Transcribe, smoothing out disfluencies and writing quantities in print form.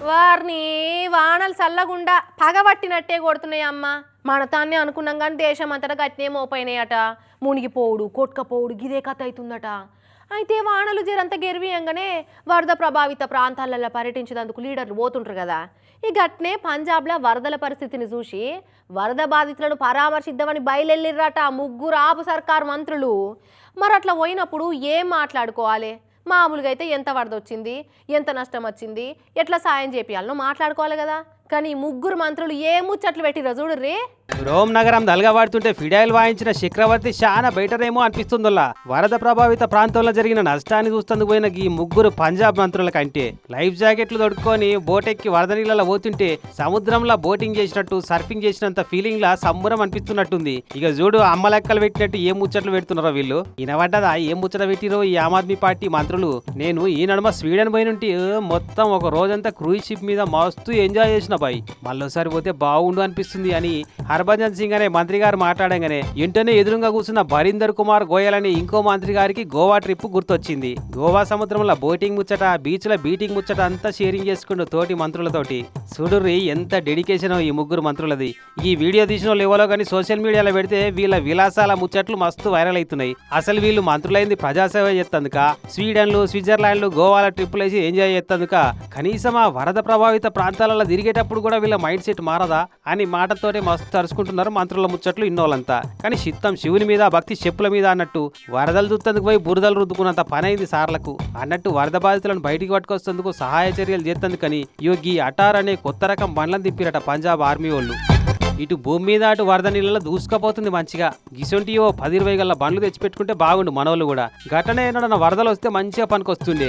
వారిని వానలు చల్లగుండా పగబట్టినట్టే కొడుతున్నాయి అమ్మ. మన తాన్నే అనుకున్నాం కానీ దేశం అంతటా గట్టినే మోపోయినాయట. మునిగిపోవుడు కొట్టుకపోవుడు గిదే కథ అవుతుందట. అయితే వానలు జరంత గెరివియంగానే వరద ప్రభావిత ప్రాంతాలలో పర్యటించేందుకు లీడర్లు పోతుంటారు కదా. ఈ గట్నే పంజాబ్లో వరదల పరిస్థితిని చూసి వరద బాధితులను పరామర్శిద్దామని బయలుదేరిర్రట ముగ్గురు ఆపు సర్కార్ మంత్రులు. మరి అట్లా పోయినప్పుడు ఏం మాట్లాడుకోవాలి? మామూలుగా అయితే ఎంత వరద వచ్చింది, ఎంత నష్టం వచ్చింది, ఎట్లా సాయం చేపియాలనో మాట్లాడుకోవాలి కదా. కానీ ముగ్గురు మంత్రులు ఏ ముచ్చట్లు పెట్టిరో చూడుర్రీ. రోమ్ నగరం నలగబడుతుంటే ఫిడైల్ వాయించిన చక్రవర్తి చాలా బెటరేమో అనిపిస్తుందల్లా. వరద ప్రభావిత ప్రాంతంలో జరిగిన నష్టాన్ని చూస్తేందుకు పోయిన ఈ ముగ్గురు పంజాబ్ మంత్రుల కంటే లైఫ్ జాకెట్లు దొడుక్కొని బోటెక్కి వరద నీళ్ళలో పోతుంటే సముద్రంలో బోటింగ్ చేసినట్టు సర్ఫింగ్ చేసినంత ఫీలింగ్ లా సంబరం అనిపిస్తున్నట్టుంది. ఇక చూడు అమ్మ లెక్కలు పెట్టినట్టు ఏ ముచ్చట్లు పెడుతున్నారో వీళ్ళు. వినబడ్డదా ఏం ముచ్చట పెట్టిరో ఈ ఆమ్ ఆద్మీ పార్టీ మంత్రులు? నేను ఈ నడుమ స్వీడన్ పోయినుంటి మొత్తం ఒక రోజంతా క్రూయిజ్ షిప్ మీద మస్తు ఎంజాయ్ చేసిన బాయ్. మళ్ళీసారి పోతే బాగుండు అనిపిస్తుంది అని హర్భజన్ సింగ్ అనే మంత్రి గారు మాట్లాడంగానే వెంటనే ఎదురుగా కూర్చున్న బరీందర్ కుమార్ గోయల్ అనే ఇంకో మంత్రి గారికి గోవా ట్రిప్ గుర్తొచ్చింది. గోవా సముద్రంలో బోటింగ్ ముచ్చట, బీచ్ లో బీటింగ్ ముచ్చట అంతా షేరింగ్ చేసుకుంటూ తోటి మంత్రులతోటి. చూడుర్రి ఎంత డెడికేషన్ ఈ ముగ్గురు మంత్రులది. ఈ వీడియో తీసిన లెవెల్లో కానీ సోషల్ మీడియాలో పెడితే వీళ్ళ విలాసాల ముచ్చట్లు మస్తు వైరల్ అవుతున్నాయి. అసలు వీళ్ళు మంత్రులైంది ప్రజాసేవ చేస్తందుక, స్వీడన్లు స్విట్జర్లాండ్లు గోవాల ట్రిప్పులు వేసి ఎంజాయ్ చేస్తందుక? కనీసం ఆ వరద ప్రభావిత ప్రాంతాలలో తిరిగేటప్పుడు కూడా వీళ్ళ మైండ్ సెట్ మారదా అని మాటతోటే మస్తు తరుచుకుంటున్నారు మంత్రుల ముచ్చట్లు ఇన్నోళ్ళంతా. కానీ చిత్తం శివుని మీద భక్తి చెప్పుల మీద అన్నట్టు వరదలు దుత్తందుకు పోయి బురదలు రుద్దుకున్నంత పని అయింది సార్లకు అన్నట్టు వరద బాధితులను బయటికి పట్టుకొస్తేందుకు సహాయ చర్యలు చేస్తందుకని యోగి అటార్ అనే కొత్త రకం బండ్లను తిప్పిరట పంజాబ్ ఆర్మీ వాళ్ళు. ఇటు భూమి మీద అటు వరద నీళ్ళలో దూసుకపోతుంది మంచిగా. గిసొంటి 10-20 గల్ల బండ్లు తెచ్చిపెట్టుకుంటే బాగుండు మనోళ్ళు కూడా. ఘటన ఏమన్నా వరదలు వస్తే మంచిగా పనికొస్తుండే.